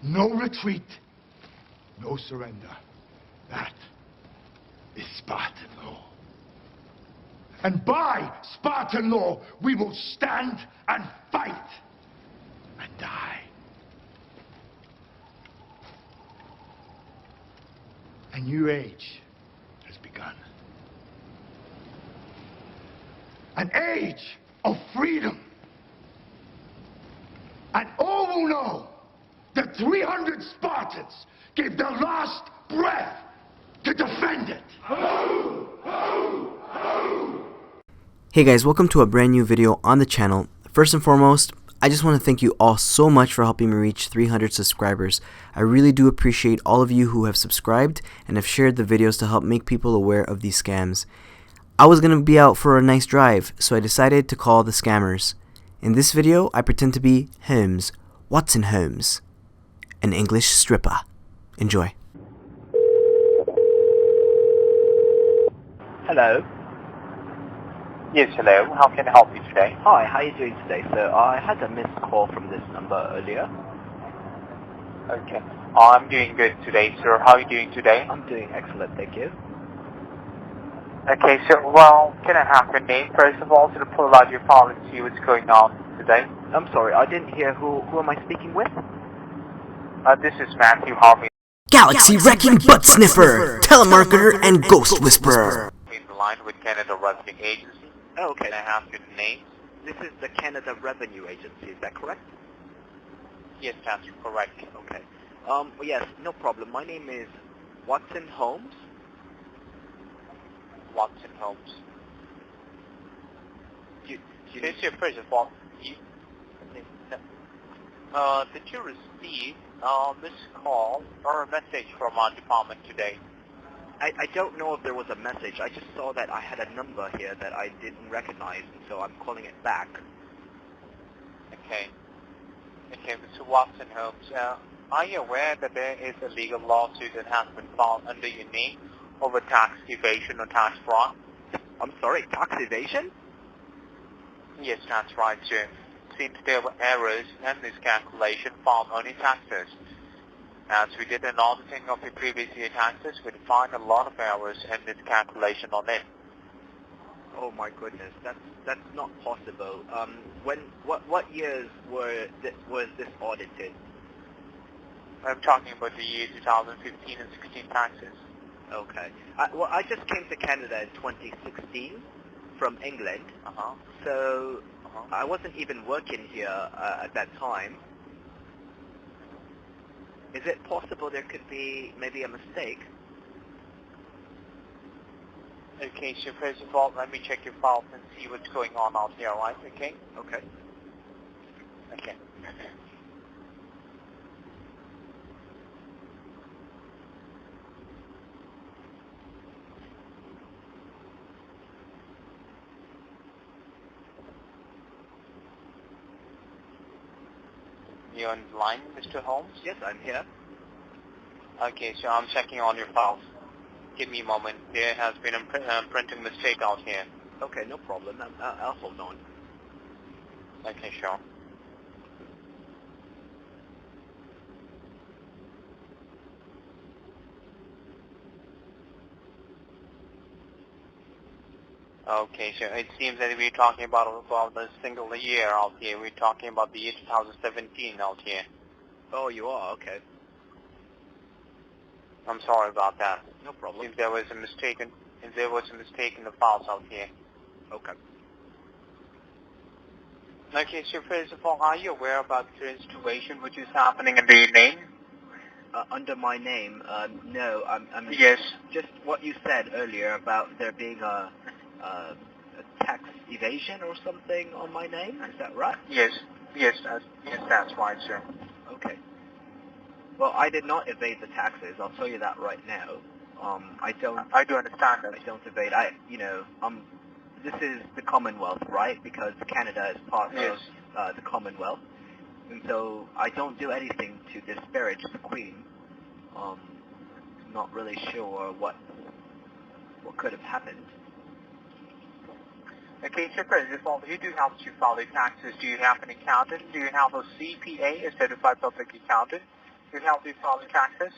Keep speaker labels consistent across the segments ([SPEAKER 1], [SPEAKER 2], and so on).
[SPEAKER 1] No retreat. No surrender. That is Spartan law. And by Spartan law, we will stand and fight and die. A new age has begun. An age of freedom. And all will know that 300 Spartans gave their last breath to defend it.
[SPEAKER 2] Hey guys, welcome to a brand new video on the channel. First and foremost, I just want to thank you all so much for helping me reach 300 subscribers. I really do appreciate all of you who have subscribed and have shared the videos to help make people aware of these scams. I was going to be out for a nice drive, so I decided to call the scammers. In this video, I pretend to be Holmes, Watson Holmes, an English stripper. Enjoy.
[SPEAKER 3] Hello.
[SPEAKER 4] Yes, hello. How can I help you today?
[SPEAKER 3] Hi, how are you doing today, sir? I had a missed call from this number earlier.
[SPEAKER 4] Okay. I'm doing good today, sir. How are you doing today?
[SPEAKER 3] I'm doing excellent, thank you.
[SPEAKER 4] Okay, sir. Well, can I have your name, first of all, to pull out your file and see what's going on today?
[SPEAKER 3] I'm sorry, I didn't hear who am I speaking with?
[SPEAKER 4] This is Matthew Harvey.
[SPEAKER 2] Galaxy Wrecking Butt Sniffer, Telemarketer, and Ghost Whisperer.
[SPEAKER 4] In the line with Canada Revenue Agency.
[SPEAKER 3] Oh, okay.
[SPEAKER 4] Can I have your name?
[SPEAKER 3] This is the Canada Revenue Agency, is that correct?
[SPEAKER 4] Yes, that's correct.
[SPEAKER 3] Okay. Yes, no problem. My name is Watson Holmes.
[SPEAKER 4] Watson Holmes.
[SPEAKER 3] Did
[SPEAKER 4] First of all, did you receive this call or a message from our department today?
[SPEAKER 3] I don't know if there was a message. I just saw that I had a number here that I didn't recognize, and so I'm calling it back.
[SPEAKER 4] Okay. Okay, Mr. Watson Holmes, are you aware that there is a legal lawsuit that has been filed under your name over tax evasion or tax fraud?
[SPEAKER 3] I'm sorry, tax evasion?
[SPEAKER 4] Yes, that's right, sir. Since there were errors in this calculation found on your taxes. As we did an auditing of your previous year taxes, we found a lot of errors in this calculation on it.
[SPEAKER 3] Oh my goodness, that's not possible. What years was this audited?
[SPEAKER 4] I'm talking about the year 2015 and 16 taxes.
[SPEAKER 3] Okay. Well, I just came to Canada in 2016 from England, so I wasn't even working here at that time. Is it possible there could be maybe a mistake?
[SPEAKER 4] Okay, so first of all, let me check your files and see what's going on out here, alright? Okay?
[SPEAKER 3] Okay.
[SPEAKER 4] Okay. You're on the line, Mr. Holmes?
[SPEAKER 3] Yes, I'm here.
[SPEAKER 4] Okay, so I'm checking on your files. Give me a moment. There has been a printing mistake out here.
[SPEAKER 3] Okay, no problem. I'll hold on.
[SPEAKER 4] Okay, sure. Okay, so it seems that we're talking about a single year out here. We're talking about the year 2017 out here.
[SPEAKER 3] Oh, you are? Okay.
[SPEAKER 4] I'm sorry about that.
[SPEAKER 3] No problem.
[SPEAKER 4] If there was a mistake in the files out here.
[SPEAKER 3] Okay.
[SPEAKER 4] Okay, so first of all, are you aware about the current situation which is happening under your name?
[SPEAKER 3] Under my name? No. I'm
[SPEAKER 4] Yes.
[SPEAKER 3] Just what you said earlier about there being a tax evasion or something on my name. Is that right?
[SPEAKER 4] Yes. Yes, that's right, sir.
[SPEAKER 3] Okay. Well, I did not evade the taxes. I'll tell you that right now. I do understand that. I don't evade. This is the Commonwealth, right? Because Canada is part of the Commonwealth, and so I don't do anything to disparage the Queen. Not really sure what could have happened.
[SPEAKER 4] Okay, so first of all, you do have to file your taxes. Do you have an accountant? Do you have a CPA, a certified public accountant? to help you file the taxes?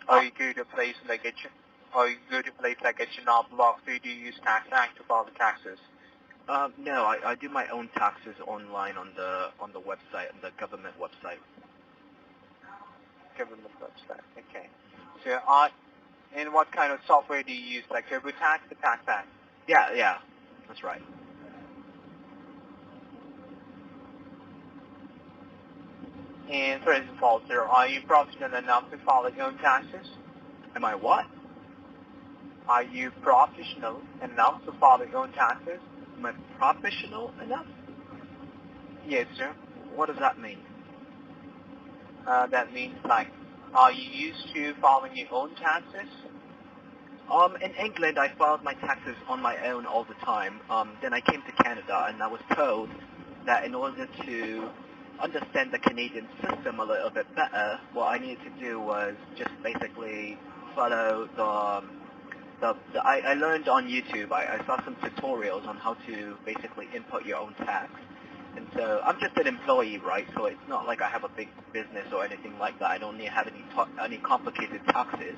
[SPEAKER 4] Or you go to a place like H&R Block, so you do use Tax Act to file the taxes?
[SPEAKER 3] No, I do my own taxes online on the website, on the government website.
[SPEAKER 4] Government website, okay. So and what kind of software do you use, like TurboTax or Tax Act?
[SPEAKER 3] Yeah, that's right.
[SPEAKER 4] And first of all, sir, are you professional enough to file your own taxes?
[SPEAKER 3] Am I what?
[SPEAKER 4] Are you professional enough to file your own taxes?
[SPEAKER 3] Am I professional enough?
[SPEAKER 4] Yes, sir.
[SPEAKER 3] What does that mean?
[SPEAKER 4] That means, like, are you used to filing your own taxes?
[SPEAKER 3] In England, I filed my taxes on my own all the time. Then I came to Canada, and I was told that in order to understand the Canadian system a little bit better, what I needed to do was just basically follow I learned on YouTube. I saw some tutorials on how to basically input your own tax. And so I'm just an employee, right? So it's not like I have a big business or anything like that. I don't need to have any complicated taxes.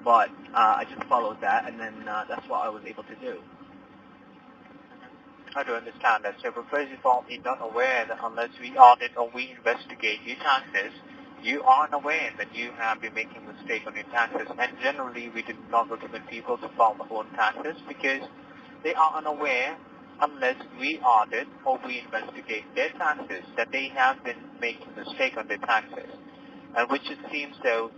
[SPEAKER 3] But I just followed that, and then that's what I was able to do.
[SPEAKER 4] I do understand that, sir. But first of all, you're not aware that unless we audit or we investigate your taxes, you aren't aware that you have been making a mistake on your taxes. And generally, we do not recommend people to file their own taxes because they are unaware unless we audit or we investigate their taxes that they have been making a mistake on their taxes. And which it seems though,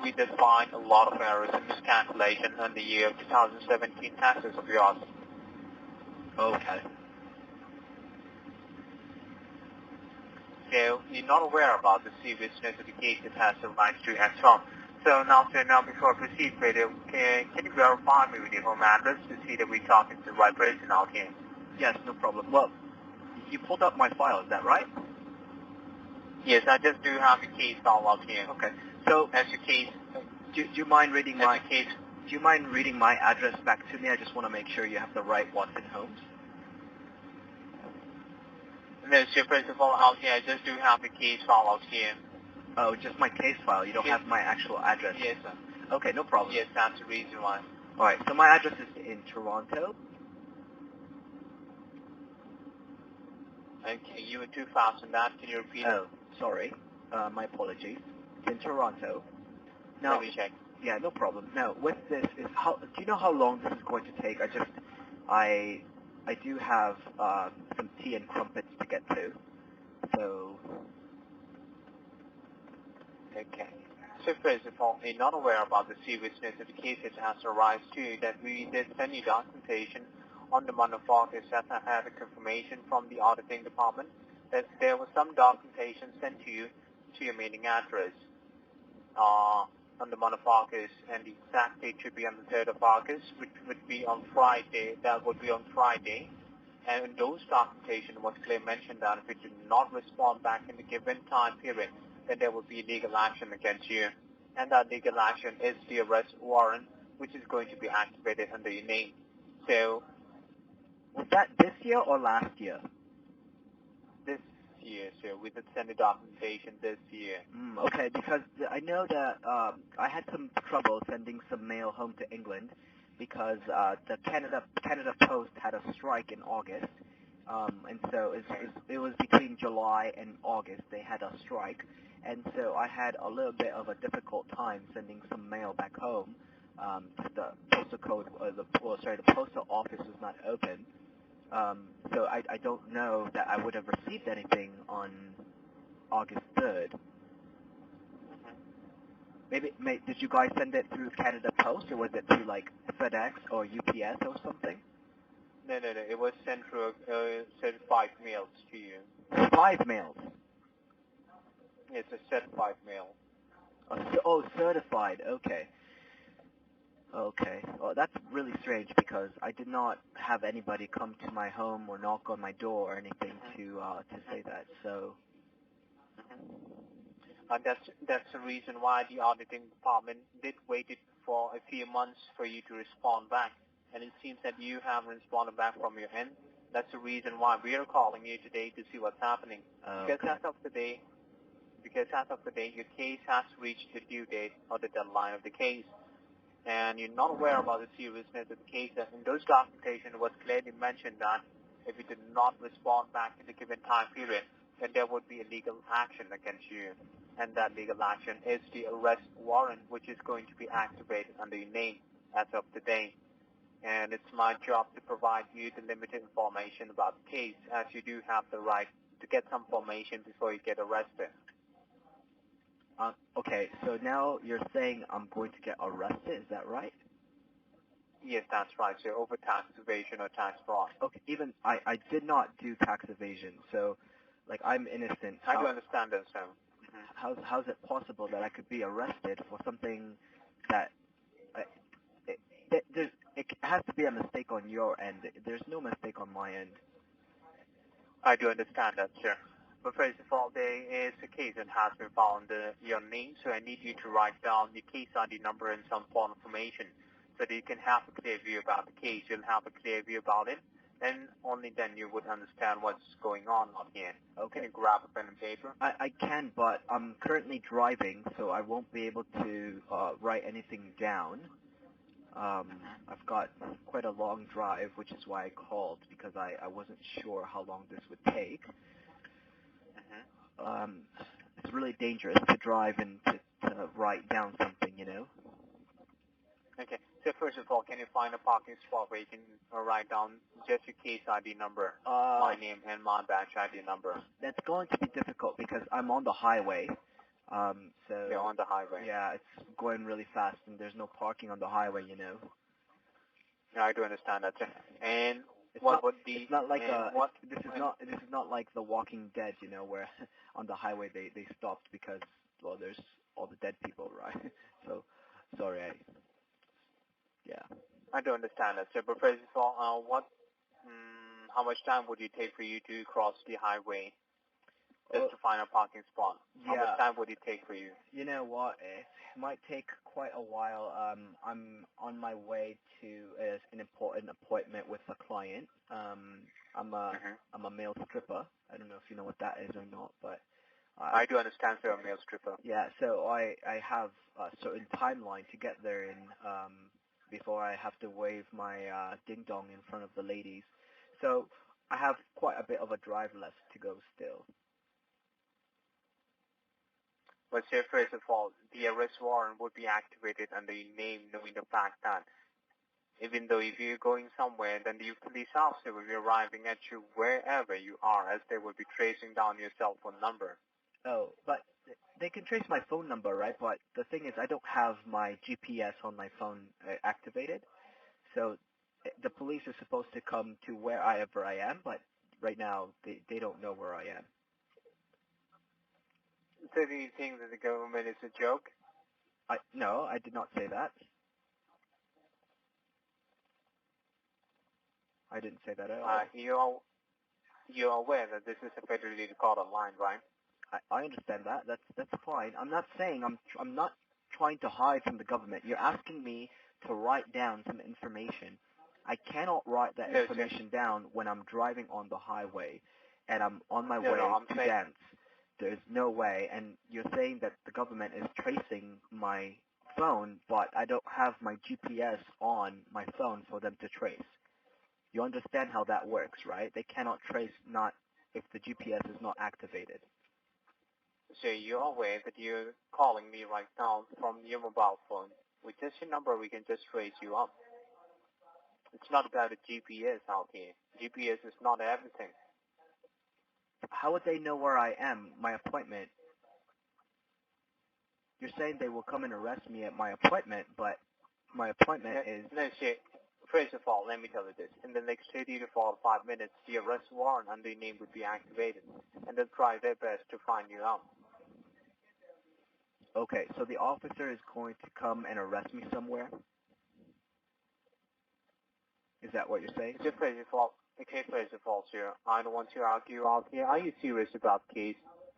[SPEAKER 4] we did find a lot of errors and miscalculation on the year of 2017 taxes of yours.
[SPEAKER 3] Okay.
[SPEAKER 4] So you're not aware about the serious notification has arrived to as well. So now before I proceed further, can you verify me with your home address to see that we're talking to the right person out here?
[SPEAKER 3] Yes, no problem. Well, you pulled up my file, is that right?
[SPEAKER 4] Yes, I just do have the case file out here.
[SPEAKER 3] Okay. So,
[SPEAKER 4] that's your case.
[SPEAKER 3] Do you mind reading
[SPEAKER 4] that's
[SPEAKER 3] my
[SPEAKER 4] your case.
[SPEAKER 3] Do you mind reading my address back to me? I just want to make sure you have the right Watson Homes.
[SPEAKER 4] No, so first of all, out here, I just do have the case file out here.
[SPEAKER 3] Oh, just my case file. You don't have my actual address.
[SPEAKER 4] Yes, sir.
[SPEAKER 3] Okay, no problem.
[SPEAKER 4] Yes, that's the reason why.
[SPEAKER 3] All right. So my address is in Toronto.
[SPEAKER 4] Okay, you were too fast on that. Can you repeat it?
[SPEAKER 3] Oh, sorry. My apologies. It's in Toronto. Now,
[SPEAKER 4] let me check.
[SPEAKER 3] Yeah, no problem. Now, with this, do you know how long this is going to take? I do have some tea and crumpets to get to. So.
[SPEAKER 4] Okay. So first of all, you're not aware about the seriousness of the case. It has arised to you that we did send you documentation on the month of August that I had a confirmation from the auditing department that there was some documentation sent to you to your mailing address on the month of August, and the exact date should be on the 3rd of August, which would be on Friday. That would be on Friday. And in those documentation was clearly mentioned that if you do not respond back in the given time period, then there will be legal action against you. And that legal action is the arrest warrant, which is going to be activated under your name. So,
[SPEAKER 3] was that this year or last year?
[SPEAKER 4] This year, so we did send the documentation this year.
[SPEAKER 3] Okay, because I know that I had some trouble sending some mail home to England because the Canada Post had a strike in August, and so it was between July and August they had a strike, and so I had a little bit of a difficult time sending some mail back home. The postal office was not open. So I don't know that I would have received anything on August 3rd. Did you guys send it through Canada Post, or was it through like FedEx or UPS or something?
[SPEAKER 4] No. It was sent through certified mails to you.
[SPEAKER 3] 5 mails?
[SPEAKER 4] It's a certified mail.
[SPEAKER 3] Certified. Okay. Okay. Well, that's really strange because I did not have anybody come to my home or knock on my door or anything to say that. So.
[SPEAKER 4] That's the reason why the auditing department did wait for a few months for you to respond back, and it seems that you haven't responded back from your end. That's the reason why we are calling you today to see what's happening. Because as of today, because as of today, your case has reached the due date or the deadline of the case, and you're not aware about the seriousness of the case. And in those documentation, it was clearly mentioned that if you did not respond back in the given time period, then there would be a legal action against you. And that legal action is the arrest warrant, which is going to be activated under your name as of today. And it's my job to provide you the limited information about the case, as you do have the right to get some information before you get arrested.
[SPEAKER 3] Okay, so now you're saying I'm going to get arrested, is that right?
[SPEAKER 4] Yes, that's right. So over tax evasion or tax fraud.
[SPEAKER 3] Okay, even I did not do tax evasion, so like I'm innocent.
[SPEAKER 4] I do understand that, sir.
[SPEAKER 3] How's it possible that I could be arrested for something that it has to be a mistake on your end? There's no mistake on my end.
[SPEAKER 4] I do understand that, sir. But first of all, there is a case that has been found your name, so I need you to write down the case ID number and some phone information so that you can have a clear view about the case. You'll have a clear view about it, and only then you would understand what's going on here.
[SPEAKER 3] Okay.
[SPEAKER 4] Can you grab a pen and paper?
[SPEAKER 3] I can, but I'm currently driving, so I won't be able to write anything down. I've got quite a long drive, which is why I called, because I wasn't sure how long this would take. It's really dangerous to drive and to write down something, you know?
[SPEAKER 4] Okay. So first of all, can you find a parking spot where you can write down just your case ID number, my name, and my badge ID number?
[SPEAKER 3] That's going to be difficult because I'm on the highway. So
[SPEAKER 4] You're on the highway.
[SPEAKER 3] Yeah, it's going really fast, and there's no parking on the highway, you know.
[SPEAKER 4] Yeah, I do understand that, sir. And
[SPEAKER 3] It's
[SPEAKER 4] what
[SPEAKER 3] not,
[SPEAKER 4] would the
[SPEAKER 3] it's not like
[SPEAKER 4] this
[SPEAKER 3] is not like The Walking Dead, you know, where on the highway they stopped because, well, there's all the dead people, right? So sorry, yeah.
[SPEAKER 4] I do understand that, sir. But first of all, how much time would it take for you to cross the highway just to find a parking spot? How much time would it take for you?
[SPEAKER 3] You know what? It might take quite a while. I'm on my way to an important appointment with a client. I'm a male stripper. I don't know if you know what that is or not, but
[SPEAKER 4] I do understand, sir, a male stripper.
[SPEAKER 3] Yeah, so I have a certain timeline to get there in before I have to wave my ding dong in front of the ladies. So I have quite a bit of a drive left to go still.
[SPEAKER 4] But sir, first of all, the arrest warrant would be activated under your name, knowing the fact that even though if you're going somewhere, then the police officer will be arriving at you wherever you are, as they will be tracing down your cell phone number.
[SPEAKER 3] Oh, but they can trace my phone number, right? But the thing is, I don't have my GPS on my phone activated. So the police are supposed to come to wherever I am, but right now they don't know where I am.
[SPEAKER 4] So do you think that the government is a joke?
[SPEAKER 3] No, I did not say that. I didn't say that at all.
[SPEAKER 4] You're aware that this is a federally recorded line, right?
[SPEAKER 3] I understand that. That's fine. I'm not saying I'm not trying to hide from the government. You're asking me to write down some information. I cannot write that information down when I'm driving on the highway and I'm on my way to dance. There's no way. And you're saying that the government is tracing my phone, but I don't have my GPS on my phone for them to trace. You understand how that works, right? They cannot trace if the GPS is not activated.
[SPEAKER 4] So you're aware that you're calling me right now from your mobile phone. With just your number, we can just trace you up. It's not about a GPS out here. GPS is not everything.
[SPEAKER 3] How would they know where I am, my appointment? You're saying they will come and arrest me at my appointment, but my appointment is...
[SPEAKER 4] No, sir. First of all, let me tell you this. In the next 30 to 45 minutes, the arrest warrant under your name would be activated, and they'll try their best to find you out.
[SPEAKER 3] Okay, so the officer is going to come and arrest me somewhere? Is that what you're saying?
[SPEAKER 4] First of all, sir, I don't want to argue out here. Are you serious about the case?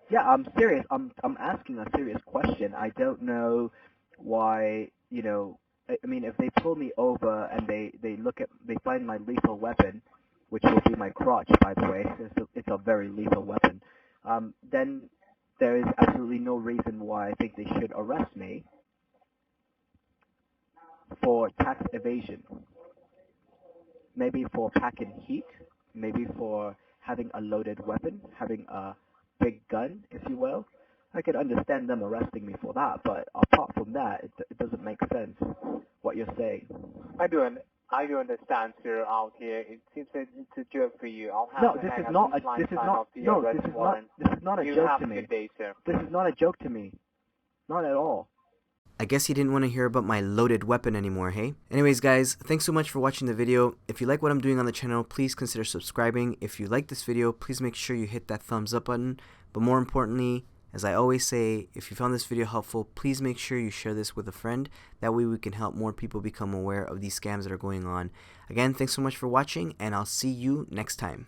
[SPEAKER 3] Yeah, I'm serious. I'm asking a serious question. I don't know why, you know, I mean, if they pull me over and they find my lethal weapon, which will be my crotch, by the way. It's a very lethal weapon. Then there is absolutely no reason why I think they should arrest me for tax evasion. Maybe for packing heat, maybe for having a loaded weapon, having a big gun, if you will. I could understand them arresting me for that, but apart from that, it doesn't make sense what you're saying.
[SPEAKER 4] I do understand, sir. Out here, it seems that it's a joke for you. I'll have
[SPEAKER 3] No,
[SPEAKER 4] to
[SPEAKER 3] this
[SPEAKER 4] hang
[SPEAKER 3] is
[SPEAKER 4] up
[SPEAKER 3] not
[SPEAKER 4] this
[SPEAKER 3] a
[SPEAKER 4] line
[SPEAKER 3] this is
[SPEAKER 4] sign
[SPEAKER 3] not
[SPEAKER 4] off the
[SPEAKER 3] no
[SPEAKER 4] arrest
[SPEAKER 3] this is not
[SPEAKER 4] warrant.
[SPEAKER 3] this is not a
[SPEAKER 4] You
[SPEAKER 3] joke
[SPEAKER 4] have
[SPEAKER 3] to
[SPEAKER 4] a
[SPEAKER 3] me.
[SPEAKER 4] good day, sir.
[SPEAKER 3] This is not a joke to me. Not at all.
[SPEAKER 2] I guess he didn't want to hear about my loaded weapon anymore, hey? Anyways guys, thanks so much for watching the video. If you like what I'm doing on the channel, please consider subscribing. If you like this video, please make sure you hit that thumbs up button. But more importantly, as I always say, if you found this video helpful, please make sure you share this with a friend. That way we can help more people become aware of these scams that are going on. Again, thanks so much for watching, and I'll see you next time.